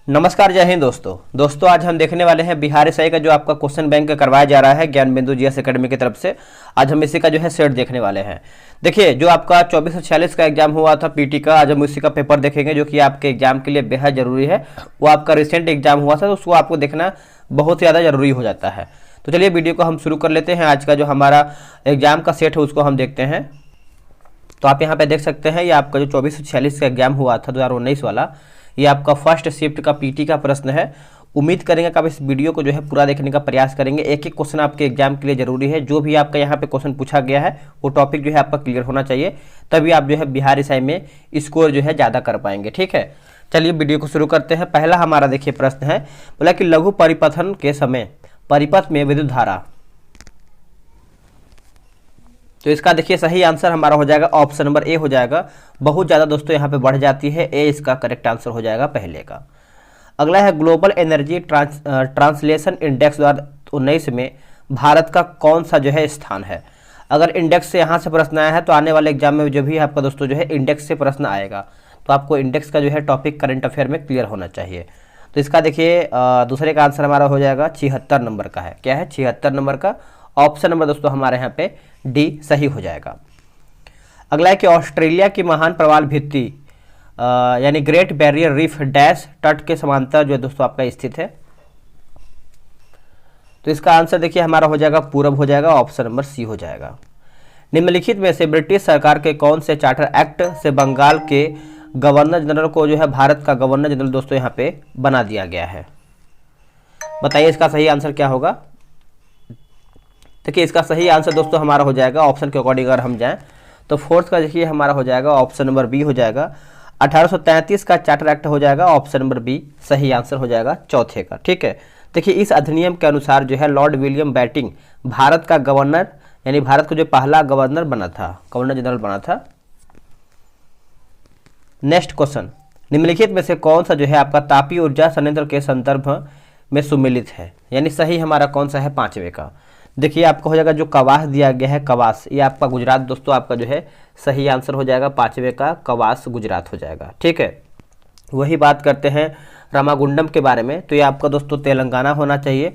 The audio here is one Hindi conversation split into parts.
नमस्कार, जय हिंद दोस्तों आज हम देखने वाले हैं बिहार एसआई का जो आपका क्वेश्चन बैंक करवाया जा रहा है ज्ञान बिंदु जीएस एकेडमी की तरफ से। आज हम इसी का जो है सेट देखने वाले हैं। देखिए, जो आपका 24 से 46 का एग्जाम हुआ था पीटी का, आज हम उसी का पेपर देखेंगे जो कि आपके एग्जाम के लिए बेहद जरूरी है। वो आपका रिसेंट एग्जाम हुआ था तो उसको आपको देखना बहुत ज़्यादा जरूरी हो जाता है। तो चलिए वीडियो को हम शुरू कर लेते हैं। आज का जो हमारा एग्जाम का सेट है उसको हम देखते हैं। तो आप यहाँ पे देख सकते हैं, ये आपका जो 24 से 46 का एग्जाम हुआ था 2019 वाला, ये आपका फर्स्ट शिफ्ट का पीटी का प्रश्न है। उम्मीद करेंगे कि आप इस वीडियो को जो है पूरा देखने का प्रयास करेंगे। एक एक क्वेश्चन आपके एग्जाम के लिए जरूरी है। जो भी आपका यहाँ पे क्वेश्चन पूछा गया है वो टॉपिक जो है आपका क्लियर होना चाहिए, तभी आप जो है बिहार एसआई में स्कोर जो है ज़्यादा कर पाएंगे। ठीक है, चलिए वीडियो को शुरू करते हैं। पहला हमारा देखिए प्रश्न है, बोला कि लघु परिपथन के समय परिपथ में विद्युत धारा। तो इसका देखिए सही आंसर हमारा हो जाएगा ऑप्शन नंबर ए हो जाएगा। बहुत ज़्यादा दोस्तों यहाँ पे बढ़ जाती है, ए इसका करेक्ट आंसर हो जाएगा पहले का। अगला है ग्लोबल एनर्जी ट्रांसलेशन इंडेक्स 2019 में भारत का कौन सा जो है स्थान है। अगर इंडेक्स से यहाँ से प्रश्न आया है तो आने वाले एग्जाम में जो भी आपका दोस्तों जो है इंडेक्स से प्रश्न आएगा, तो आपको इंडेक्स का जो है टॉपिक करंट अफेयर में क्लियर होना चाहिए। तो इसका देखिए दूसरे का आंसर हमारा हो जाएगा 76 नंबर का है। क्या है? 76 नंबर का। ऑप्शन नंबर दोस्तों हमारे यहाँ पे डी सही हो जाएगा। अगला है कि ऑस्ट्रेलिया की महान प्रवाल भित्ति यानी ग्रेट बैरियर रीफ डैश तट के समांतर जो दोस्तों आपका स्थित है। तो इसका आंसर देखिए हमारा हो जाएगा पूरब हो जाएगा। ऑप्शन नंबर सी हो जाएगा। निम्नलिखित में से ब्रिटिश सरकार के कौन से चार्टर एक्ट से बंगाल के गवर्नर जनरल को जो है भारत का गवर्नर जनरल दोस्तों यहाँ पे बना दिया गया है। बताइए इसका सही आंसर क्या होगा। देखिए इसका सही आंसर दोस्तों हमारा हो जाएगा ऑप्शन के अकॉर्डिंग अगर हम जाएं तो फोर्थ का देखिए हमारा हो जाएगा ऑप्शन नंबर बी हो जाएगा। 1833 का चार्टर एक्ट हो जाएगा। ऑप्शन नंबर बी सही आंसर हो जाएगा चौथे का। ठीक है, देखिए इस अधिनियम के अनुसार जो है लॉर्ड विलियम बेंटिंग भारत का गवर्नर यानी भारत को जो पहला गवर्नर बना था, गवर्नर जनरल बना था। नेक्स्ट क्वेश्चन, निम्नलिखित में से कौन सा जो है आपका तापीय ऊर्जा संयंत्र के संदर्भ में सुमेलित है, यानी सही हमारा कौन सा है पांचवे का। देखिए आपका हो जाएगा जो कवास दिया गया है, कवास, ये आपका गुजरात दोस्तों आपका जो है सही आंसर हो जाएगा पांचवे का, कवास गुजरात हो जाएगा। ठीक है, वही बात करते हैं रामागुंडम के बारे में। तो ये आपका दोस्तों तेलंगाना होना चाहिए,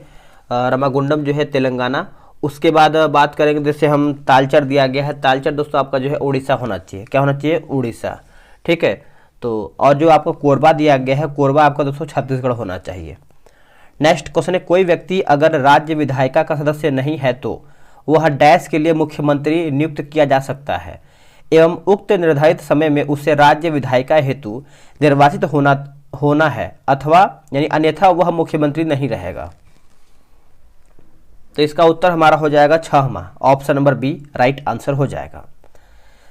रामागुंडम जो है तेलंगाना। उसके बाद बात करेंगे जैसे हम तालचर दिया गया है, तालचर दोस्तों आपका जो है उड़ीसा होना चाहिए। क्या होना चाहिए? उड़ीसा। ठीक है, तो और जो आपको कोरबा दिया गया है, कोरबा आपका दोस्तों छत्तीसगढ़ होना चाहिए। नेक्स्ट क्वेश्चन है, कोई व्यक्ति अगर राज्य विधायिका का सदस्य नहीं है तो वह डैश के लिए मुख्यमंत्री नियुक्त किया जा सकता है एवं उक्त निर्धारित समय में उसे राज्य विधायिका हेतु निर्वाचित होना है अथवा यानी अन्यथा वह मुख्यमंत्री नहीं रहेगा। तो इसका उत्तर हमारा हो जाएगा 6वां, option number B right answer हो जाएगा।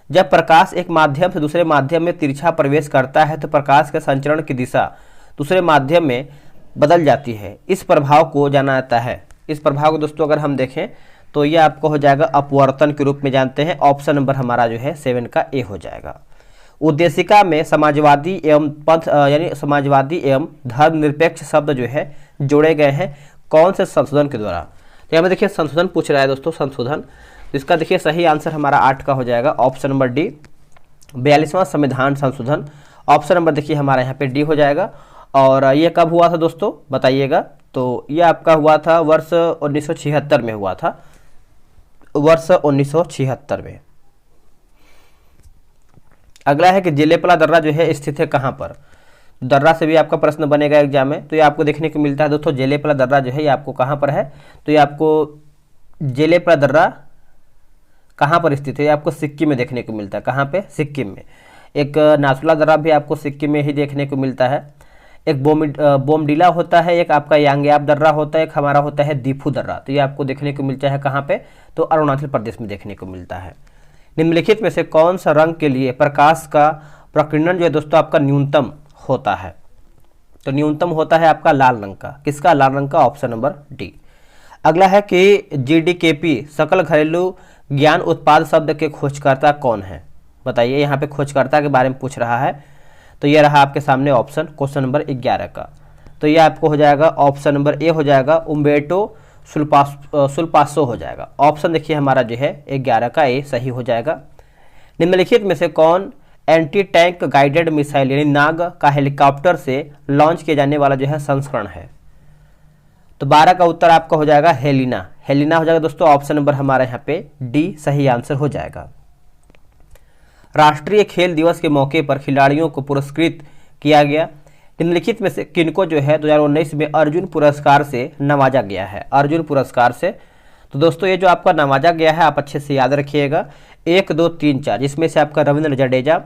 जब प्रकाश एक माध्यम से दूसरे माध्यम में तिरछा प्रवेश करता है तो प्रकाश के संचरण की दिशा दूसरे माध्यम में बदल जाती है। इस प्रभाव को जाना जाता है। इस प्रभाव को दोस्तों अगर हम देखें तो ये आपको हो जाएगा अपवर्तन के रूप में जानते हैं। ऑप्शन नंबर हमारा जो है 7 का ए हो जाएगा। उद्देशिका में समाजवादी एवं पंथ यानी समाजवादी एवं धर्मनिरपेक्ष शब्द जो है जोड़े गए हैं कौन से संशोधन के द्वारा। तो यहाँ पे देखिए संशोधन पूछ रहा है दोस्तों, संशोधन। तो इसका देखिए सही आंसर हमारा 8 का हो जाएगा। ऑप्शन नंबर डी 42वां संविधान संशोधन। ऑप्शन नंबर देखिए हमारा यहाँ पे डी हो जाएगा। और ये कब हुआ था दोस्तों बताइएगा। तो ये आपका हुआ था वर्ष 1976 में हुआ था, वर्ष 1976 में। अगला है कि जेलेपला दर्रा जो है स्थित है कहाँ पर। दर्रा से भी आपका प्रश्न बनेगा एग्जाम में, तो ये आपको देखने को मिलता है दोस्तों। जेलेपला दर्रा जो है ये आपको कहाँ पर है, तो ये आपको जेलेपला दर्रा कहाँ पर स्थित है, ये आपको सिक्किम में देखने को मिलता है। कहाँ पे? सिक्किम में। एक नाथुला दर्रा भी आपको सिक्किम में ही देखने को मिलता है। एक बोमडिला होता है, एक आपका यांग्याप दर्रा होता है, एक हमारा होता है दीफू दर्रा। तो ये आपको देखने को मिलता है कहाँ पे, तो अरुणाचल प्रदेश में देखने को मिलता है। निम्नलिखित में से कौन सा रंग के लिए प्रकाश का प्रकीर्णन जो है दोस्तों आपका न्यूनतम होता है। तो न्यूनतम होता है आपका लाल रंग का। किसका? लाल रंग का। Option number D. अगला है कि जीडीकेपी सकल घरेलू ज्ञान उत्पाद शब्द के खोजकर्ता कौन है। बताइए, यहाँ पे खोजकर्ता के बारे में पूछ रहा है। तो ये रहा आपके सामने ऑप्शन, क्वेश्चन नंबर 11 का। तो ये आपको हो जाएगा ऑप्शन नंबर ए हो जाएगा, उम्बेर्टो सुल्पासो हो जाएगा। ऑप्शन देखिए हमारा जो है 11 का ए सही हो जाएगा। निम्नलिखित में से कौन एंटी टैंक गाइडेड मिसाइल यानी नाग का हेलीकॉप्टर से लॉन्च किया जाने वाला जो है संस्करण है? तो 12 का उत्तर आपका हो जाएगा हेलिना। हेलिना हो जाएगा दोस्तों, ऑप्शन नंबर हमारा यहाँ पे डी सही आंसर हो जाएगा। राष्ट्रीय खेल दिवस के मौके पर खिलाड़ियों को पुरस्कृत किया गया, निम्नलिखित में से किनको जो है 2019 में अर्जुन पुरस्कार से नवाजा गया है? अर्जुन पुरस्कार से, तो दोस्तों ये जो आपका नवाजा गया है आप अच्छे से याद रखिएगा, 1 2 3 4, जिसमें से आपका रविंद्र जडेजा,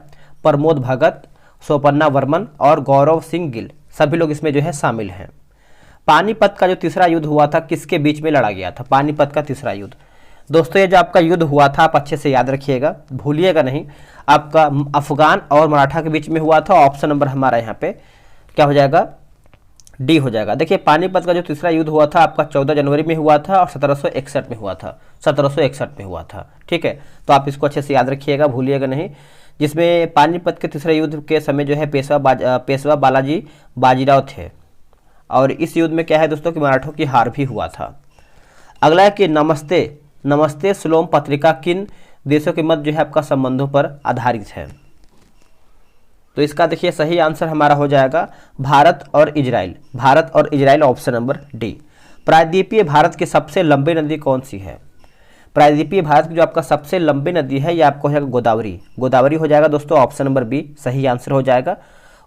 प्रमोद भगत, सोपन्ना वर्मन और गौरव सिंह गिल सभी लोग इसमें जो है शामिल हैं। पानीपत का जो तीसरा युद्ध हुआ था किसके बीच में लड़ा गया था? पानीपत का तीसरा युद्ध दोस्तों ये जो आपका युद्ध हुआ था आप अच्छे से याद रखिएगा, भूलिएगा नहीं, आपका अफगान और मराठा के बीच में हुआ था। ऑप्शन नंबर हमारा यहाँ पे क्या हो जाएगा? डी हो जाएगा। देखिए पानीपत का जो तीसरा युद्ध हुआ था आपका 14 जनवरी में हुआ था और 1761 में हुआ था, 1761 में हुआ था। ठीक है, तो आप इसको अच्छे से याद रखिएगा, भूलिएगा नहीं, जिसमें पानीपत के तीसरे युद्ध के समय जो है पेशवा बालाजी बाजीराव थे। और इस युद्ध में क्या है दोस्तों कि मराठों की हार भी हुआ था। अगला है कि नमस्ते श्लोम पत्रिका किन देशों के मध्य जो है आपका संबंधों पर आधारित है? तो इसका देखिए सही आंसर हमारा हो जाएगा भारत और इजराइल। भारत और इजराइल, ऑप्शन नंबर डी। प्रायद्वीपीय भारत की सबसे लंबी नदी कौन सी है? प्रायद्वीपीय भारत की जो आपका सबसे लंबी नदी है ये आपको हो जाएगा गोदावरी। गोदावरी हो जाएगा दोस्तों, ऑप्शन नंबर बी सही आंसर हो जाएगा।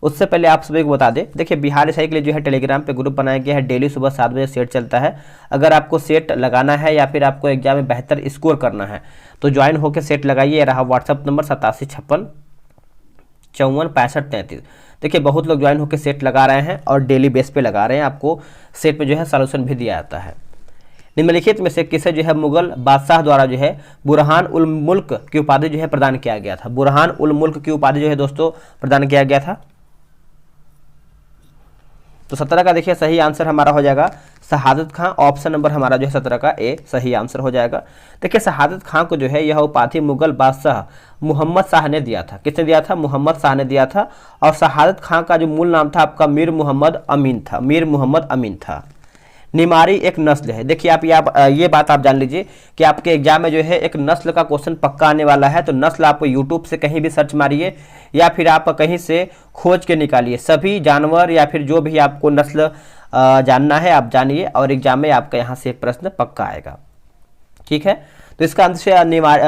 उससे पहले आप सभी को बता दें, देखिए बिहार SI के लिए जो है टेलीग्राम पे ग्रुप बनाया गया है, डेली सुबह 7 बजे सेट चलता है। अगर आपको सेट लगाना है या फिर आपको एग्जाम में बेहतर स्कोर करना है तो ज्वाइन होकर सेट लगाइए। रहा व्हाट्सअप नंबर 8756546533। देखिए बहुत लोग ज्वाइन होकर सेट लगा रहे हैं और डेली बेस पे लगा रहे हैं, आपको सेट में जो है सॉल्यूशन भी दिया जाता है। निम्नलिखित में से किसे जो है मुगल बादशाह द्वारा जो है बुरहान उल मुल्क की उपाधि जो है प्रदान किया गया था? बुरहान उल मुल्क की उपाधि जो है दोस्तों प्रदान किया गया था। तो 17 का देखिए सही आंसर हमारा हो जाएगा शहादत खां। ऑप्शन नंबर हमारा जो है 17 का ए सही आंसर हो जाएगा। देखिए शहादत खां को जो है यह उपाधि मुगल बादशाह मोहम्मद शाह ने दिया था। किसने दिया था? मोहम्मद शाह ने दिया था। और शहादत खां का जो मूल नाम था आपका मीर मोहम्मद अमीन था। मीर मोहम्मद अमीन था। निमारी एक नस्ल है। देखिए आप ये बात आप जान लीजिए कि आपके एग्जाम में जो है एक नस्ल का क्वेश्चन पक्का आने वाला है। तो नस्ल आप यूट्यूब से कहीं भी सर्च मारिए या फिर आप कहीं से खोज के निकालिए, सभी जानवर या फिर जो भी आपको नस्ल जानना है आप जानिए और एग्जाम में आपका यहाँ से एक प्रश्न पक्का आएगा। ठीक है, तो इसका आंसर से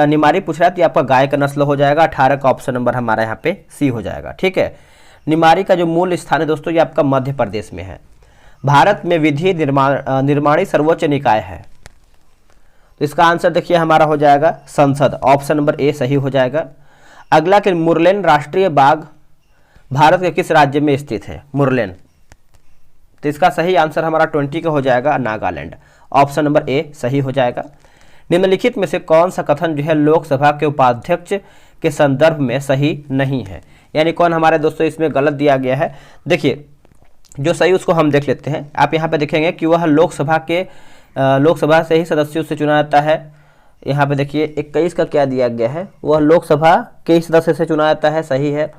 निमारी पूछ रहा है तो आपका गाय का नस्ल हो जाएगा। 18 का ऑप्शन नंबर हमारा यहाँ पे सी हो जाएगा। ठीक है, निमारी का जो मूल स्थान है दोस्तों ये आपका मध्य प्रदेश में है। भारत में विधि निर्माणी सर्वोच्च निकाय है, तो इसका आंसर देखिए हमारा हो जाएगा संसद। ऑप्शन नंबर ए सही हो जाएगा। अगला कि मुरलेन राष्ट्रीय बाघ भारत के किस राज्य में स्थित है? मुरलेन, तो इसका सही आंसर हमारा 20 का हो जाएगा नागालैंड। ऑप्शन नंबर ए सही हो जाएगा। निम्नलिखित में से कौन सा कथन जो है लोकसभा के उपाध्यक्ष के संदर्भ में सही नहीं है? यानी कौन हमारे दोस्तों इसमें गलत दिया गया है? देखिए जो सही उसको हम देख लेते हैं। आप यहाँ पे देखेंगे कि वह लोकसभा से ही सदस्यों से चुना जाता है। यहाँ पे देखिए 21 का क्या दिया गया है, वह लोकसभा के ही सदस्य से चुना जाता है, सही है।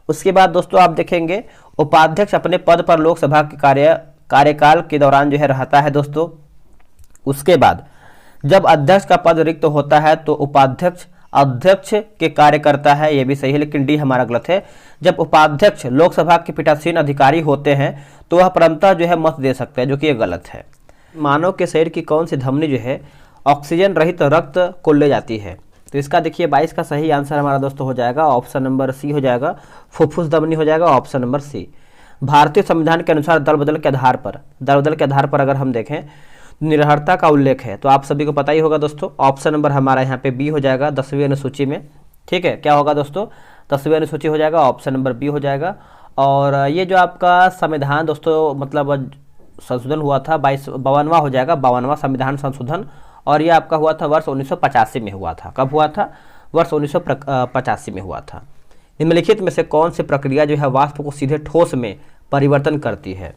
उसके बाद दोस्तों आप देखेंगे उपाध्यक्ष अपने पद पर लोकसभा के कार्यकाल के दौरान जो है रहता है दोस्तों। उसके बाद जब अध्यक्ष का पद रिक्त होता है तो उपाध्यक्ष अध्यक्ष के कार्य करता है, यह भी सही है, लेकिन डी हमारा गलत है। जब उपाध्यक्ष लोकसभा के पीठासीन अधिकारी होते हैं तो वह परंतः जो है मत दे सकते हैं, जो कि ये गलत है। मानव के शरीर की कौन सी धमनी जो है ऑक्सीजन रहित रक्त को ले जाती है? तो इसका देखिए 22 का सही आंसर हमारा दोस्तों हो जाएगा, ऑप्शन नंबर सी हो जाएगा, फुफ्फुस धमनी हो जाएगा, ऑप्शन नंबर सी। भारतीय संविधान के अनुसार दल बदल के आधार पर अगर हम देखें निरहरता का उल्लेख है, तो आप सभी को पता ही होगा दोस्तों। ऑप्शन नंबर हमारा यहाँ पे बी हो जाएगा 10वीं अनुसूची में। ठीक है, क्या होगा दोस्तों? 10वीं अनुसूची हो जाएगा, ऑप्शन नंबर बी हो जाएगा। और ये जो आपका संविधान दोस्तों मतलब संशोधन हुआ था 52वां हो जाएगा, 52वां संविधान संशोधन, और ये आपका हुआ था वर्ष 1985 में हुआ था। कब हुआ था? वर्ष 1985 में हुआ था। निम्नलिखित में से कौन सी प्रक्रिया जो है वाष्प को सीधे ठोस में परिवर्तन करती है?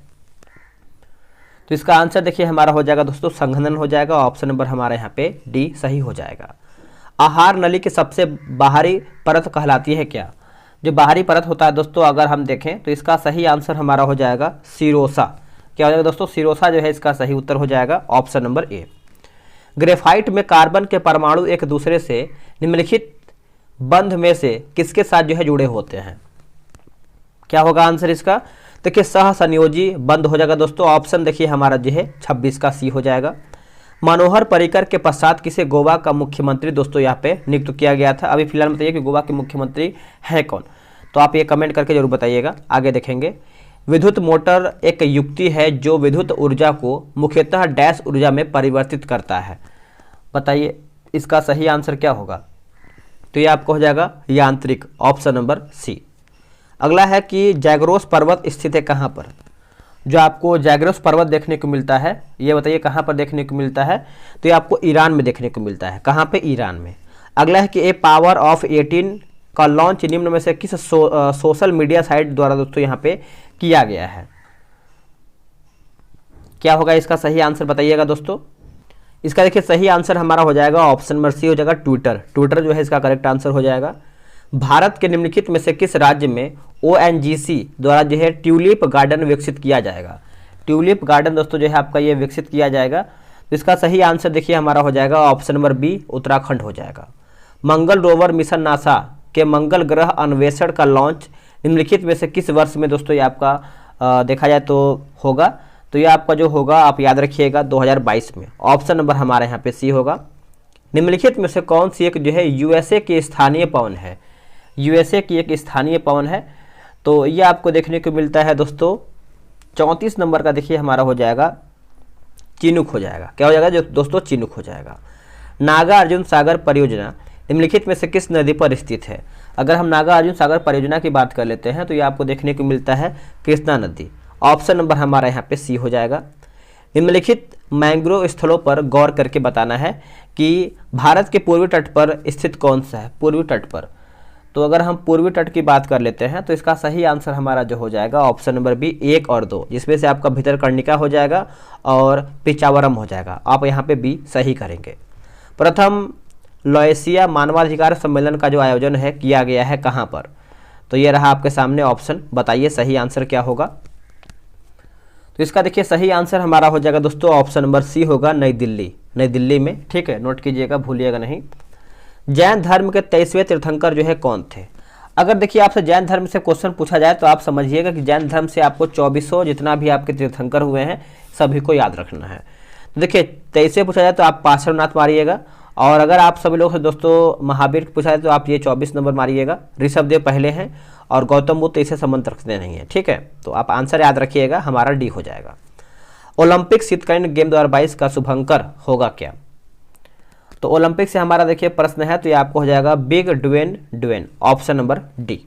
तो इसका आंसर देखिए हमारा हो जाएगा दोस्तों संघनन हो जाएगा। ऑप्शन नंबर हमारे यहाँ पे डी सही हो जाएगा। आहार नली की सबसे बाहरी परत कहलाती है क्या? जो बाहरी परत होता है दोस्तों अगर हम देखें तो इसका सही आंसर हमारा हो जाएगा सिरोसा। क्या हो जाएगा दोस्तों? सिरोसा जो है इसका सही उत्तर हो जाएगा, ऑप्शन नंबर ए। ग्रेफाइट में कार्बन के परमाणु एक दूसरे से निम्नलिखित बंध में से किसके साथ जो है जुड़े होते हैं? क्या होगा आंसर इसका? देखिए सह संयोजी बंध हो जाएगा दोस्तों। ऑप्शन देखिए हमारा जो है 26 का सी हो जाएगा। मनोहर पर्रिकर के पश्चात किसे गोवा का मुख्यमंत्री दोस्तों यहाँ पे नियुक्त किया गया था? अभी फिलहाल बताइए कि गोवा के मुख्यमंत्री है कौन, तो आप ये कमेंट करके जरूर बताइएगा। आगे देखेंगे, विद्युत मोटर एक युक्ति है जो विद्युत ऊर्जा को मुख्यतः डैश ऊर्जा में परिवर्तित करता है। बताइए इसका सही आंसर क्या होगा? तो ये आपको हो जाएगा यांत्रिक, ऑप्शन नंबर सी। अगला है कि जैग्रोस पर्वत स्थित है कहाँ पर? जो आपको जैग्रोस पर्वत देखने को मिलता है ये बताइए कहाँ पर देखने को मिलता है? तो ये आपको ईरान में देखने को मिलता है। कहाँ पे? ईरान में। अगला है कि ए पावर ऑफ 18 का लॉन्च निम्न में से किस सोशल मीडिया साइट द्वारा दोस्तों यहाँ पे किया गया है? क्या होगा इसका सही आंसर बताइएगा दोस्तों। इसका देखिए सही आंसर हमारा हो जाएगा ऑप्शन नंबर सी हो जाएगा ट्विटर। ट्विटर जो है इसका करेक्ट आंसर हो जाएगा। भारत के निम्नलिखित में से किस राज्य में ONGC द्वारा जो है ट्यूलिप गार्डन विकसित किया जाएगा? ट्यूलिप गार्डन दोस्तों जो है आपका ये विकसित किया जाएगा। तो इसका सही आंसर देखिए हमारा हो जाएगा ऑप्शन नंबर बी, उत्तराखंड हो जाएगा। मंगल रोवर मिशन नासा के मंगल ग्रह अन्वेषण का लॉन्च निम्नलिखित में से किस वर्ष में दोस्तों ये आपका देखा जाए तो होगा? तो ये आपका जो होगा आप याद रखिएगा 2022 में। ऑप्शन नंबर हमारे यहाँ पे सी होगा। निम्नलिखित में से कौन सी एक जो है USA की स्थानीय पवन है? USA की एक स्थानीय पवन है, तो ये आपको देखने को मिलता है दोस्तों 34 नंबर का देखिए हमारा हो जाएगा चिनूक हो जाएगा। क्या हो जाएगा जो दोस्तों? चिनूक हो जाएगा। नागार्जुन सागर परियोजना निम्नलिखित में से किस नदी पर स्थित है? अगर हम नागार्जुन सागर परियोजना की बात कर लेते हैं तो ये आपको देखने को मिलता है कृष्णा नदी। ऑप्शन नंबर हमारा यहाँ पे सी हो जाएगा। निम्नलिखित मैंग्रोव स्थलों पर गौर करके बताना है कि भारत के पूर्वी तट पर स्थित कौन सा है? पूर्वी तट पर। तो अगर हम पूर्वी तट की बात कर लेते हैं तो इसका सही आंसर हमारा जो हो जाएगा ऑप्शन नंबर बी 1 और 2, जिसमें से आपका भितरकर्णिका हो जाएगा और पिचावरम हो जाएगा। आप यहाँ पे बी सही करेंगे। प्रथम लॉयसिया मानवाधिकार सम्मेलन का जो आयोजन है किया गया है कहाँ पर? तो ये रहा आपके सामने ऑप्शन। बताइए सही आंसर क्या होगा? तो इसका देखिए सही आंसर हमारा हो जाएगा दोस्तों ऑप्शन नंबर सी होगा, नई दिल्ली। नई दिल्ली में, ठीक है, नोट कीजिएगा, भूलिएगा नहीं। जैन धर्म के 23वें तीर्थंकर जो है कौन थे? अगर देखिए आपसे जैन धर्म से क्वेश्चन पूछा जाए तो आप समझिएगा कि जैन धर्म से आपको 2400 जितना भी आपके तीर्थंकर हुए हैं सभी को याद रखना है। तो देखिए 23 पूछा जाए तो आप पार्श्वनाथ मारिएगा, और अगर आप सभी लोग से दोस्तों महावीर पूछा जाए तो आप ये 24 नंबर मारिएगा। ऋषभदेव पहले हैं और गौतम बुद्ध इसे संबंध रखते नहीं है, ठीक है। तो आप आंसर याद रखिएगा, हमारा डी हो जाएगा। ओलंपिक शीतकालीन गेम 2022 का शुभंकर होगा क्या? तो ओलंपिक से हमारा देखिए प्रश्न है, तो ये आपको हो जाएगा बिग ड्वेन, option number D.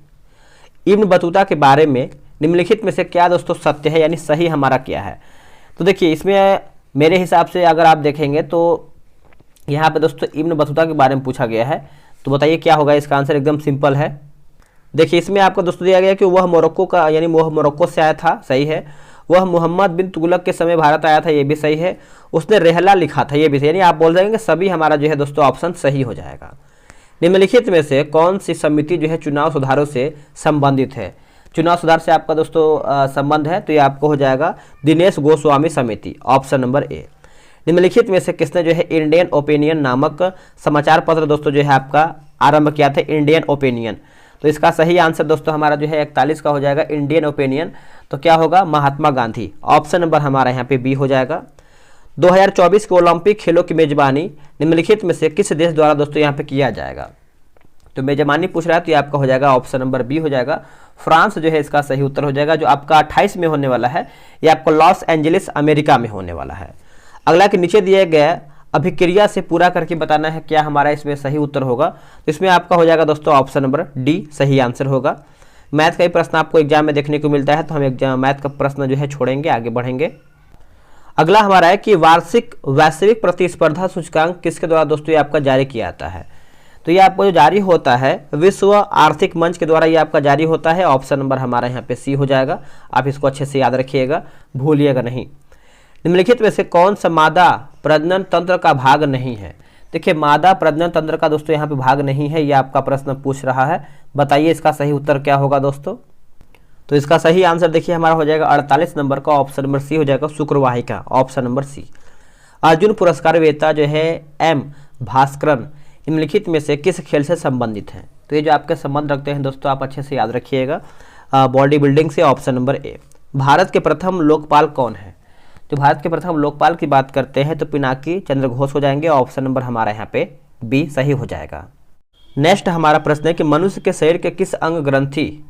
Ibn Battuta के बारे में निम्नलिखित में से क्या दोस्तों सत्य है, यानी सही हमारा क्या है? तो देखिए इसमें मेरे हिसाब से अगर आप देखेंगे तो यहाँ पे दोस्तों इब्न बतूता के बारे में पूछा गया है, तो बताइए क्या होगा इसका आंसर? एकदम सिंपल है। देखिए इसमें आपको दोस्तों दिया गया कि वह मोरक्को का, यानी वह मोरक्को से आया था, सही है। वह मोहम्मद बिन तुगलक के समय भारत आया था, ये भी सही है। उसने रहला लिखा था, ये भी सही, यानी आप बोल देंगे सभी हमारा जो है दोस्तों ऑप्शन सही हो जाएगा। निम्नलिखित में से कौन सी समिति जो है चुनाव सुधारों से संबंधित है? चुनाव सुधार से आपका दोस्तों संबंध है, तो ये आपको हो जाएगा दिनेश गोस्वामी समिति, ऑप्शन नंबर ए। निम्नलिखित में से किसने जो है इंडियन ओपिनियन नामक समाचार पत्र दोस्तों जो है आपका आरंभ किया था? Indian opinion. तो इसका सही आंसर दोस्तों हमारा जो है 41 का हो जाएगा, इंडियन ओपिनियन। तो क्या होगा? महात्मा गांधी। ऑप्शन नंबर हमारा यहाँ पे बी हो जाएगा। 2024 के ओलंपिक खेलों की मेजबानी निम्नलिखित में से किस देश द्वारा दोस्तों यहाँ पे किया जाएगा? तो मेजबानी पूछ रहा है, तो ये आपका हो जाएगा ऑप्शन नंबर बी हो जाएगा, फ्रांस जो है इसका सही उत्तर हो जाएगा। जो आपका 28 में होने वाला है, ये आपको लॉस एंजलिस अमेरिका में होने वाला है। अगला के नीचे दिए गए अभिक्रिया से पूरा करके बताना है क्या हमारा इसमें सही उत्तर होगा। तो इसमें आपका हो जाएगा दोस्तों ऑप्शन नंबर डी सही आंसर होगा। मैथ का ही प्रश्न आपको एग्जाम में देखने को मिलता है, तो हम एग्जाम मैथ का प्रश्न जो है छोड़ेंगे, आगे बढ़ेंगे। अगला हमारा है कि वार्षिक वैश्विक प्रतिस्पर्धा सूचकांक किसके द्वारा दोस्तों ये आपका जारी किया जाता है? तो ये आपको जो जारी होता है विश्व आर्थिक मंच के द्वारा ये आपका जारी होता है। ऑप्शन नंबर हमारा यहाँ पे सी हो जाएगा। आप इसको अच्छे से याद रखिएगा, भूलिएगा नहीं। निम्नलिखित में से कौन सा मादा प्रजनन तंत्र का भाग नहीं है? देखिए मादा प्रजनन तंत्र का दोस्तों यहाँ पे भाग नहीं है, ये आपका प्रश्न पूछ रहा है। बताइए इसका सही उत्तर क्या होगा दोस्तों? तो इसका सही आंसर देखिए हमारा हो जाएगा 48 नंबर का, ऑप्शन नंबर सी हो जाएगा, शुक्रवाहिका, ऑप्शन नंबर सी। अर्जुन पुरस्कार विजेता जो है एम भास्करन निम्नलिखित में से किस खेल से संबंधित है? तो ये जो आपके संबंध रखते हैं दोस्तों आप अच्छे से याद रखिएगा बॉडी बिल्डिंग से। Option number A. भारत के प्रथम लोकपाल कौन है? जो भारत के प्रथम लोकपाल की बात करते हैं तो पिनाकी चंद्र घोष हो जाएंगे। ऑप्शन नंबर हमारा यहाँ पे बी सही हो जाएगा। नेक्स्ट हमारा प्रश्न है कि मनुष्य के शरीर के किस अंग ग्रंथि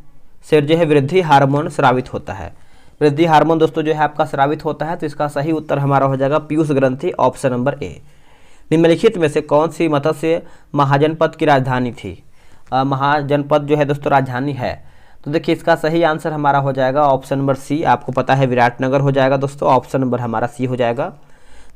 से जो है वृद्धि हार्मोन स्रावित होता है? वृद्धि हार्मोन दोस्तों जो है आपका स्रावित होता है, तो इसका सही उत्तर हमारा हो जाएगा पीयूष ग्रंथि। ऑप्शन नंबर ए। निम्नलिखित में से कौन सी मत्स्य महाजनपद की राजधानी थी? महाजनपद जो है दोस्तों राजधानी है, तो देखिए इसका सही आंसर हमारा हो जाएगा ऑप्शन नंबर सी। आपको पता है विराटनगर हो जाएगा दोस्तों। ऑप्शन नंबर हमारा सी हो जाएगा।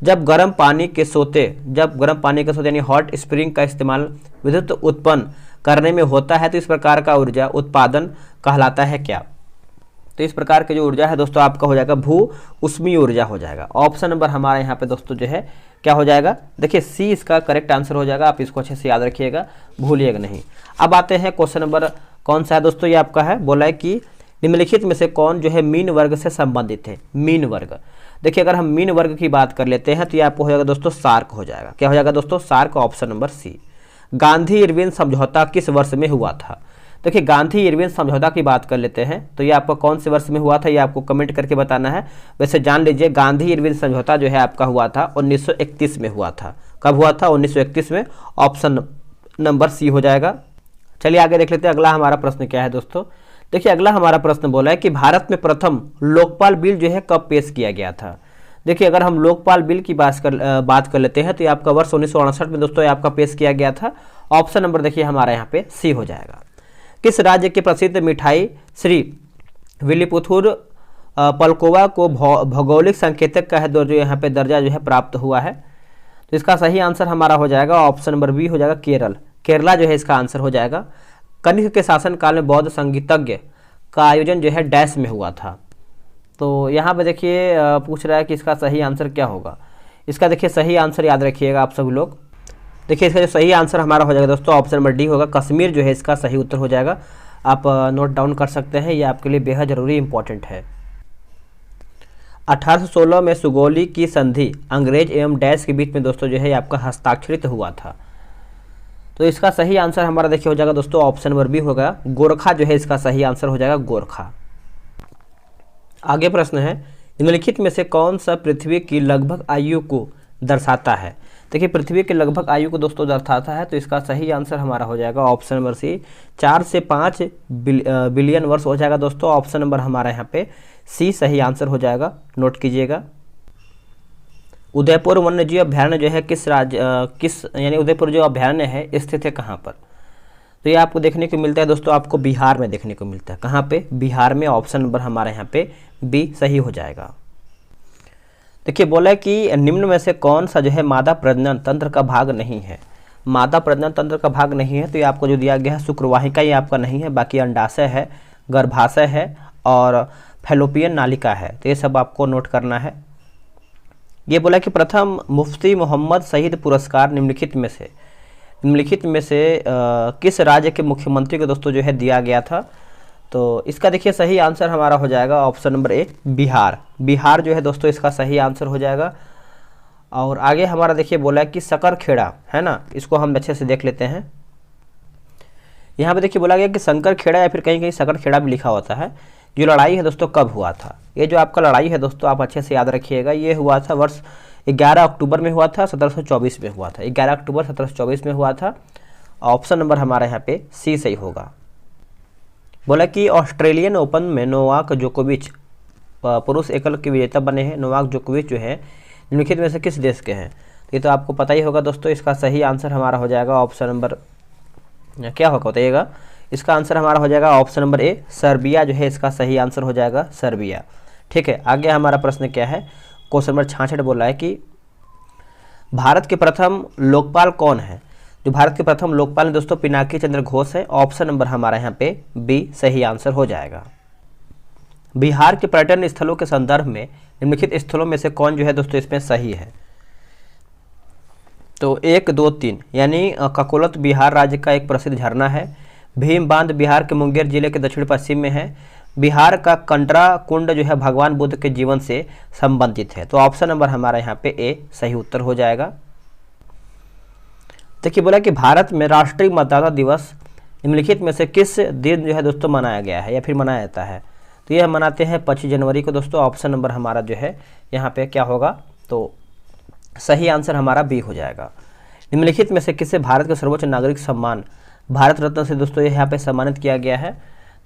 जब गर्म पानी के सोते यानी हॉट स्प्रिंग का इस्तेमाल विद्युत उत्पन्न करने में होता है तो इस प्रकार का ऊर्जा उत्पादन कहलाता है क्या? तो इस प्रकार की जो ऊर्जा है दोस्तों आपका हो जाएगा भू उष्मीय ऊर्जा हो जाएगा। ऑप्शन नंबर हमारे यहाँ पे दोस्तों जो है क्या हो जाएगा? देखिए सी इसका करेक्ट आंसर हो जाएगा। आप इसको अच्छे से याद रखिएगा, भूलिएगा नहीं। अब आते हैं क्वेश्चन नंबर कौन सा है दोस्तों, ये आपका है, बोला है कि निम्नलिखित में से कौन जो है मीन वर्ग से संबंधित है? मीन वर्ग, देखिए अगर हम मीन वर्ग की बात कर लेते हैं तो ये आपको हो जाएगा दोस्तों सार्क हो जाएगा। क्या हो जाएगा दोस्तों? SAARC. Option number C. Gandhi Irwin समझौता किस वर्ष में हुआ था? देखिए गांधी इरविन समझौता की बात कर लेते हैं तो ये आपका कौन से वर्ष में हुआ था, ये आपको कमेंट करके बताना है। वैसे जान लीजिए गांधी इरविन समझौता जो है आपका हुआ था 1931 में हुआ था। कब हुआ था? 1931 में। ऑप्शन नंबर सी हो जाएगा। चलिए आगे देख लेते हैं अगला हमारा प्रश्न क्या है दोस्तों। देखिए अगला हमारा प्रश्न बोला है कि भारत में प्रथम लोकपाल बिल जो है कब पेश किया गया था? देखिए अगर हम लोकपाल बिल की बात कर लेते हैं तो ये आपका वर्ष 1968 में दोस्तों ये आपका पेश किया गया था। ऑप्शन नंबर देखिए हमारा यहाँ पे सी हो जाएगा। किस राज्य के प्रसिद्ध मिठाई श्री विल्लीपुथुर पलकोवा को भौगोलिक संकेतक का है जो यहाँ पे दर्जा जो है प्राप्त हुआ है? तो इसका सही आंसर हमारा हो जाएगा ऑप्शन नंबर बी हो जाएगा केरल। केरला जो है इसका आंसर हो जाएगा। कनिष्क के शासनकाल में बौद्ध संगीतज्ञ का आयोजन जो है डैश में हुआ था। तो यहाँ पे देखिए पूछ रहा है कि इसका सही आंसर क्या होगा। इसका देखिए सही आंसर याद रखिएगा आप सब लोग। देखिए इसका जो सही आंसर हमारा हो जाएगा दोस्तों ऑप्शन नंबर डी होगा। कश्मीर जो है इसका सही उत्तर हो जाएगा। आप नोट डाउन कर सकते हैं, ये आपके लिए बेहद जरूरी इंपॉर्टेंट है। 1816 में सुगौली की संधि अंग्रेज एवं डैश के बीच में दोस्तों जो है आपका हस्ताक्षरित हुआ था। तो इसका सही आंसर हमारा देखिए हो जाएगा दोस्तों ऑप्शन नंबर बी होगा गोरखा जो है इसका सही आंसर हो जाएगा गोरखा। आगे प्रश्न है निम्नलिखित में से कौन सा पृथ्वी की लगभग आयु को दर्शाता है? देखिए पृथ्वी की लगभग आयु को दोस्तों दर्शाता है तो इसका सही आंसर हमारा हो जाएगा ऑप्शन नंबर सी 4 से 5 बिलियन वर्ष हो जाएगा दोस्तों। ऑप्शन नंबर हमारा यहाँ पे सी सही आंसर हो जाएगा, नोट कीजिएगा। उदयपुर वन्यजीव अभ्यारण्य जो है यानी उदयपुर जो अभ्यारण्य है स्थित है कहाँ पर? तो ये आपको देखने को मिलता है दोस्तों, आपको बिहार में देखने को मिलता है। कहाँ पे? बिहार में। ऑप्शन नंबर हमारे यहाँ पे बी सही हो जाएगा। देखिए बोला है कि निम्न में से कौन सा जो है मादा प्रजनन तंत्र का भाग नहीं है? मादा प्रजनन तंत्र का भाग नहीं है तो ये आपको जो दिया गया है शुक्रवाहिका ये आपका नहीं है, बाकी अंडाशय है, गर्भाशय है और फैलोपियन नालिका है। तो ये सब आपको नोट करना है। ये बोला कि प्रथम मुफ्ती मोहम्मद शहीद पुरस्कार निम्नलिखित में से किस राज्य के मुख्यमंत्री को दोस्तों जो है दिया गया था? तो इसका देखिए सही आंसर हमारा हो जाएगा ऑप्शन नंबर ए बिहार। बिहार जो है दोस्तों इसका सही आंसर हो जाएगा। और आगे हमारा देखिए बोला है कि सकरखेड़ा है ना, इसको हम अच्छे से देख लेते हैं। यहाँ पे देखिए बोला गया कि शंकरखेड़ा या फिर कहीं कहीं सकरखेड़ा भी लिखा होता है। जो लड़ाई है दोस्तों कब हुआ था? ये जो आपका लड़ाई है दोस्तों आप अच्छे से याद रखिएगा, ये हुआ था वर्ष 11 अक्टूबर में हुआ था, 1724 में हुआ था। 11 अक्टूबर 1724 में हुआ था। ऑप्शन नंबर हमारा यहाँ पे सी सही होगा। बोला कि ऑस्ट्रेलियन ओपन में नोवाक जोकोविच पुरुष एकल के विजेता बने हैं। नोवाक जोकोविच जो है निम्नलिखित में से किस देश के हैं? ये तो आपको पता ही होगा दोस्तों। इसका सही आंसर हमारा हो जाएगा ऑप्शन नंबर क्या होगा बताइएगा। इसका आंसर हमारा हो जाएगा ऑप्शन नंबर ए सर्बिया जो है इसका सही आंसर हो जाएगा सर्बिया। ठीक है, आगे हमारा प्रश्न क्या है? क्वेश्चन नंबर 66 बोला है कि भारत के प्रथम लोकपाल कौन है? जो भारत के प्रथम लोकपाल है दोस्तों पिनाकी चंद्र घोष है। ऑप्शन नंबर हमारा यहाँ पे बी सही आंसर हो जाएगा। बिहार के पर्यटन स्थलों के संदर्भ में निम्नलिखित स्थलों में से कौन जो है दोस्तों इसमें सही है? तो 1, 2, 3 यानी ककोलत बिहार राज्य का एक प्रसिद्ध झरना है। भीम बांध बिहार के मुंगेर जिले के दक्षिण पश्चिम में है। बिहार का कंटरा कुंड जो है भगवान बुद्ध के जीवन से संबंधित है। तो ऑप्शन नंबर हमारा यहाँ पे ए सही उत्तर हो जाएगा। देखिए बोला कि भारत में राष्ट्रीय मतदाता दिवस निम्नलिखित में से किस दिन जो है दोस्तों मनाया गया है या फिर मनाया जाता है? तो यह मनाते हैं 25 जनवरी को दोस्तों। ऑप्शन नंबर हमारा जो है यहाँ पे क्या होगा, तो सही आंसर हमारा बी हो जाएगा। निम्नलिखित में से किसे भारत के सर्वोच्च नागरिक सम्मान भारत रत्न से दोस्तों यहाँ पे सम्मानित किया गया है?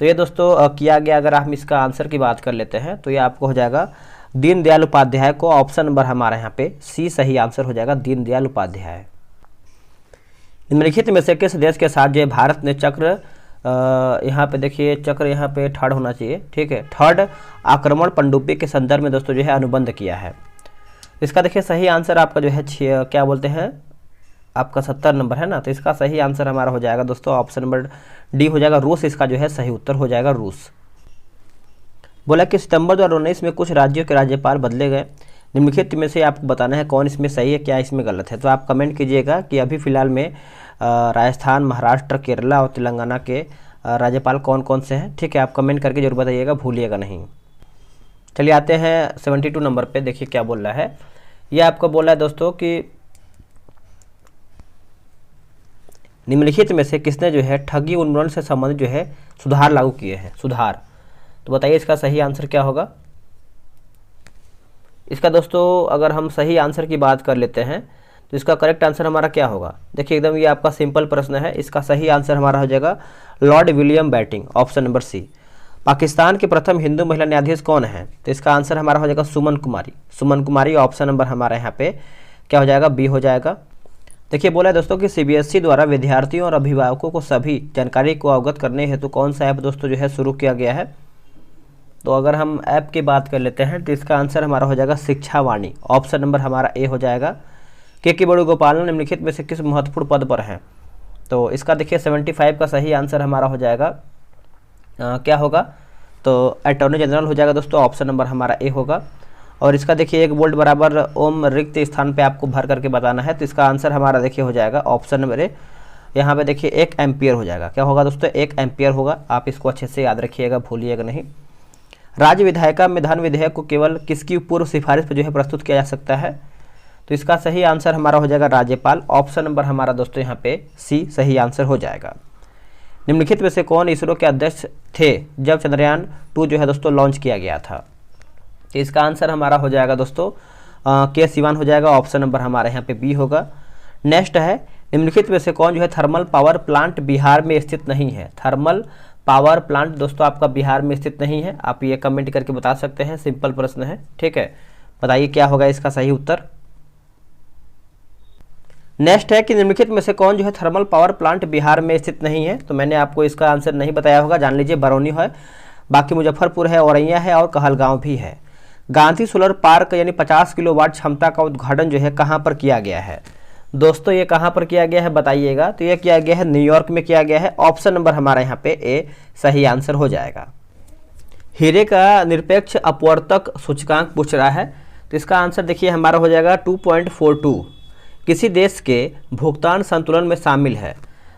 तो ये दोस्तों किया गया, अगर हम इसका आंसर की बात कर लेते हैं तो ये आपको हो जाएगा दीनदयाल उपाध्याय को। ऑप्शन नंबर हमारा यहाँ पे सी सही आंसर हो जाएगा, दीनदयाल उपाध्याय। निम्नलिखित में से किस देश के साथ जो है भारत ने चक्र, यहाँ पे देखिए चक्र यहाँ पे थर्ड होना चाहिए, ठीक है, थर्ड आक्रमण पनडुब्बी के संदर्भ में दोस्तों जो है अनुबंध किया है? इसका देखिए सही आंसर आपका जो है क्या बोलते हैं आपका 70 नंबर है ना, तो इसका सही आंसर हमारा हो जाएगा दोस्तों ऑप्शन नंबर डी हो जाएगा, रूस। इसका जो है सही उत्तर हो जाएगा रूस। बोला कि सितंबर 2019 में कुछ राज्यों के राज्यपाल बदले गए। निम्नलिखित में से आपको बताना है कौन इसमें सही है, क्या इसमें गलत है। तो आप कमेंट कीजिएगा कि अभी फिलहाल में राजस्थान, महाराष्ट्र, केरला और तेलंगाना के राज्यपाल कौन कौन से हैं, ठीक है। आप कमेंट करके जरूर बताइएगा, भूलिएगा नहीं। चलिए आते हैं 72 नंबर पे, देखिए क्या बोल रहा है। ये आपको बोला है दोस्तों कि निम्नलिखित में से किसने जो है ठगी उन्मूलन से संबंधित जो है सुधार लागू किए हैं? सुधार, तो बताइए इसका सही आंसर क्या होगा? इसका दोस्तों अगर हम सही आंसर की बात कर लेते हैं तो इसका करेक्ट आंसर हमारा क्या होगा? देखिए एकदम ये आपका सिंपल प्रश्न है। इसका सही आंसर हमारा हो जाएगा Lord William Bentinck, option number C. Pakistan की प्रथम हिंदू महिला न्यायाधीश कौन है? तो इसका आंसर हमारा हो जाएगा सुमन कुमारी। सुमन कुमारी, ऑप्शन नंबर हमारा यहाँ पे क्या हो जाएगा? बी हो जाएगा। देखिए बोला है दोस्तों कि सीबीएसई द्वारा विद्यार्थियों और अभिभावकों को सभी जानकारी को अवगत करने हेतु कौन सा ऐप दोस्तों जो है शुरू किया गया है? तो अगर हम ऐप की बात कर लेते हैं तो इसका आंसर हमारा हो जाएगा शिक्षा वाणी, ऑप्शन नंबर हमारा ए हो जाएगा। के वेणुगोपाल निम्नलिखित में से किस महत्वपूर्ण पद पर हैं? तो इसका देखिए 75 का सही आंसर हमारा हो जाएगा क्या होगा? तो अटॉर्नी जनरल हो जाएगा दोस्तों, ऑप्शन नंबर हमारा ए होगा। और इसका देखिए 1 वोल्ट बराबर ओम रिक्त स्थान पे आपको भर करके बताना है, तो इसका आंसर हमारा देखिए हो जाएगा ऑप्शन नंबर ए। यहाँ पे देखिए 1 एम्पियर हो जाएगा। क्या होगा दोस्तों? 1 एम्पियर होगा। आप इसको अच्छे से याद रखिएगा, भूलिएगा नहीं। राज्य विधायिका में धन विधेयक को केवल किसकी पूर्व सिफारिश पर जो है प्रस्तुत किया जा सकता है? तो इसका सही आंसर हमारा हो जाएगा राज्यपाल, ऑप्शन नंबर हमारा दोस्तों यहाँ पे सी सही आंसर हो जाएगा। निम्नलिखित में से कौन इसरो के अध्यक्ष थे जब चंद्रयान 2 जो है दोस्तों लॉन्च किया गया था? तो इसका आंसर हमारा हो जाएगा दोस्तों के सिवान हो जाएगा, ऑप्शन नंबर हमारे यहाँ पे बी होगा। नेक्स्ट है, निम्नलिखित में से कौन जो है थर्मल पावर प्लांट बिहार में स्थित नहीं है? थर्मल पावर प्लांट दोस्तों आपका बिहार में स्थित नहीं है। आप ये कमेंट करके बता सकते हैं, सिंपल प्रश्न है, ठीक है। बताइए क्या होगा इसका सही उत्तर। नेक्स्ट है कि निम्नलिखित में से कौन जो है थर्मल पावर प्लांट बिहार में स्थित नहीं है? तो मैंने आपको इसका आंसर नहीं बताया होगा, जान लीजिए बरौनी है, बाकी मुजफ्फरपुर है, औरैया है और कहलगांव भी है। गांधी सोलर पार्क यानी 50 किलोवाट क्षमता का उद्घाटन जो है कहाँ पर किया गया है? दोस्तों ये कहाँ पर किया गया है बताइएगा। तो ये किया गया है न्यूयॉर्क में किया गया है, ऑप्शन नंबर हमारा यहाँ पे ए सही आंसर हो जाएगा। हीरे का निरपेक्ष अपवर्तक सूचकांक पूछ रहा है, तो इसका आंसर देखिए हमारा हो जाएगा 2.42 किसी देश के भुगतान संतुलन में शामिल है।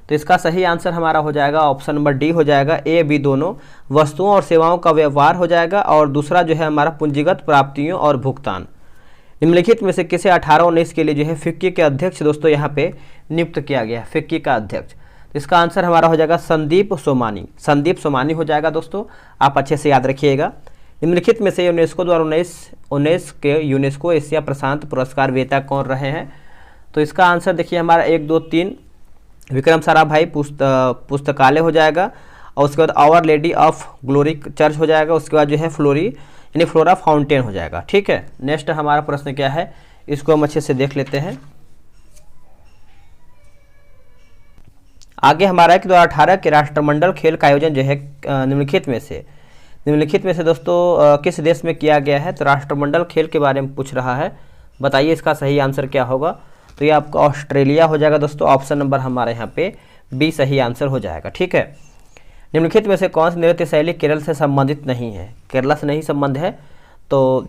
तो इसका सही आंसर हमारा हो जाएगा ऑप्शन नंबर डी हो जाएगा, ए बी दोनों। वस्तुओं और सेवाओं का व्यवहार हो जाएगा और दूसरा जो है हमारा पूंजीगत प्राप्तियों और भुगतान। निम्नलिखित में से किसे 18-19 के लिए जो है फिक्की के अध्यक्ष दोस्तों यहाँ पे नियुक्त किया गया? फिक्की का अध्यक्ष, तो इसका आंसर हमारा हो जाएगा संदीप सोमानी। संदीप सोमानी हो जाएगा दोस्तों, आप अच्छे से याद रखिएगा। निम्नलिखित में से यूनेस्को द्वारा 19 के यूनेस्को एशिया प्रशांत पुरस्कार विजेता कौन रहे हैं? तो इसका आंसर देखिए हमारा 1 2 3 विक्रम साराभाई पुस्तकालय हो जाएगा, और उसके बाद our lady of glory church हो जाएगा, उसके बाद जो है फ्लोरा फाउंटेन हो जाएगा, ठीक है। नेक्स्ट हमारा प्रश्न क्या है, इसको हम अच्छे से देख लेते हैं। आगे हमारा है कि 2018 के राष्ट्रमंडल खेल का आयोजन जो है निम्नलिखित में से दोस्तों किस देश में किया गया है? तो राष्ट्रमंडल खेल के बारे में पूछ रहा है, बताइए इसका सही आंसर क्या होगा? तो ये आपका ऑस्ट्रेलिया हो जाएगा दोस्तों, ऑप्शन नंबर हमारे यहाँ पे बी सही आंसर हो जाएगा, ठीक है। निम्नलिखित में से कौन सी नृत्य शैली केरल से संबंधित नहीं है? केरला से नहीं संबंध है, तो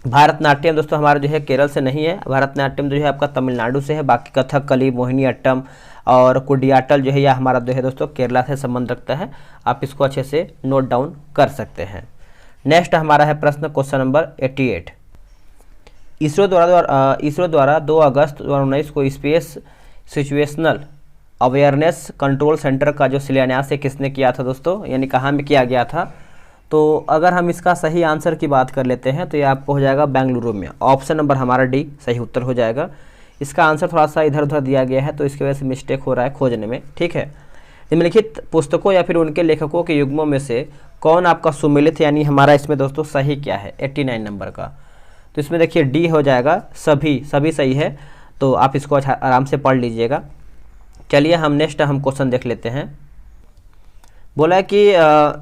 भारतनाट्यम दोस्तों हमारा जो है केरल से नहीं है। भारतनाट्यम जो है आपका तमिलनाडु से है। बाकी कथकली, मोहिनी अट्टम और कुडियाटल जो है यह हमारा जो है दोस्तों केरला से संबंध रखता है। आप इसको अच्छे से नोट डाउन कर सकते हैं। नेक्स्ट हमारा है प्रश्न क्वेश्चन नंबर 88। इसरो द्वारा 2 अगस्त 2019 को space situational awareness control centre का जो शिलान्यास है किसने किया था दोस्तों, यानी कहाँ में किया गया था। तो अगर हम इसका सही आंसर की बात कर लेते हैं तो ये आपको हो जाएगा बेंगलुरु में। ऑप्शन नंबर हमारा डी सही उत्तर हो जाएगा। इसका आंसर थोड़ा सा इधर उधर दिया गया है तो इसकी वजह से मिस्टेक हो रहा है खोजने में, ठीक है। निम्नलिखित पुस्तकों या फिर उनके लेखकों के युग्मों में से कौन आपका सुमेलित, यानी हमारा इसमें दोस्तों सही क्या है 89 नंबर का। तो इसमें देखिए डी हो जाएगा, सभी सही है। तो आप इसको आराम से पढ़ लीजिएगा। चलिए हम नेक्स्ट क्वेश्चन देख लेते हैं। बोला है कि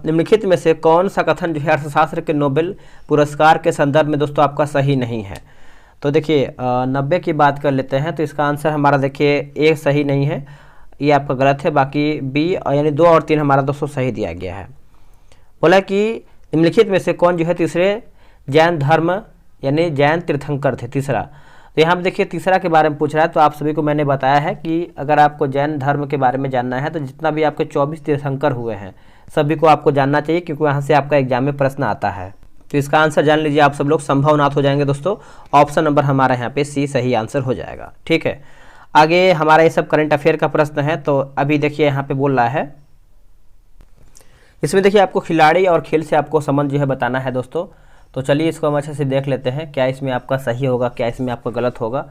निम्नलिखित में से कौन सा कथन जो है अर्थशास्त्र के नोबेल पुरस्कार के संदर्भ में दोस्तों आपका सही नहीं है। तो देखिए 90 की बात कर लेते हैं तो इसका आंसर हमारा देखिए ए सही नहीं है, ये आपका गलत है। बाकी बी यानी 2 और 3 हमारा दोस्तों सही दिया गया है। बोला कि निम्नलिखित में से कौन जो है तीसरे जैन धर्म यानी जैन तीर्थंकर थे, तीसरा। तो यहाँ पे देखिए तीसरा के बारे में पूछ रहा है। तो आप सभी को मैंने बताया है कि अगर आपको जैन धर्म के बारे में जानना है तो जितना भी आपके 24 तीर्थंकर हुए हैं सभी को आपको जानना चाहिए, क्योंकि वहाँ से आपका एग्जाम में प्रश्न आता है। तो इसका आंसर जान लीजिए आप सब लोग, संभवनाथ हो जाएंगे दोस्तों। ऑप्शन नंबर हमारा यहाँ पे सी सही आंसर हो जाएगा, ठीक है। आगे हमारा ये सब करंट अफेयर का प्रश्न है। तो अभी देखिए यहाँ पे बोल रहा है, इसमें देखिए आपको खिलाड़ी और खेल से आपको संबंध जो है बताना है दोस्तों। तो चलिए इसको हम अच्छे से देख लेते हैं, क्या इसमें आपका सही होगा, क्या इसमें आपका गलत होगा।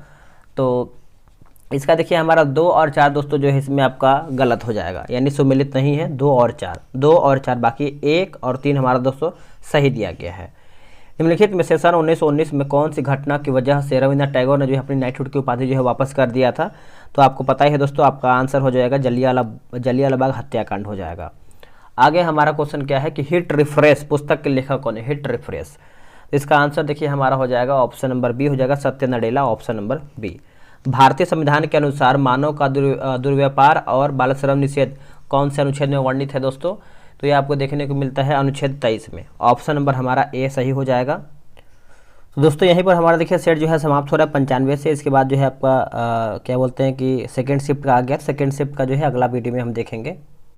तो इसका देखिए हमारा 2 और 4 दोस्तों जो है इसमें आपका गलत हो जाएगा, यानी सुमेलित नहीं है। 2 और 4, बाकी 1 और 3 हमारा दोस्तों सही दिया गया है। निम्नलिखित में से सन 1919 में कौन सी घटना की वजह से रविंद्रनाथ टैगोर ने जो है अपनी नाइटहुड की उपाधि जो है वापस कर दिया था। तो आपको पता ही है दोस्तों, आपका आंसर हो जाएगा जलियांवाला बाग हत्याकांड हो जाएगा। आगे हमारा क्वेश्चन क्या है कि हिट रिफ्रेश पुस्तक के लेखक कौन है, हिट रिफ्रेश। इसका आंसर देखिए हमारा हो जाएगा ऑप्शन नंबर बी हो जाएगा, सत्य नडेला, ऑप्शन नंबर बी। भारतीय संविधान के अनुसार मानव का दुर्व्यापार और बाल श्रम निषेध कौन से अनुच्छेद में वर्णित है दोस्तों। तो ये आपको देखने को मिलता है अनुच्छेद 23 में। ऑप्शन नंबर हमारा ए सही हो जाएगा। तो दोस्तों यहीं पर हमारा देखिए सेट जो है समाप्त हो रहा है 95 से। इसके बाद जो है आपका क्या बोलते हैं कि सेकेंड शिफ्ट का आ गया। सेकेंड शिफ्ट का जो है अगला वीडियो में हम देखेंगे।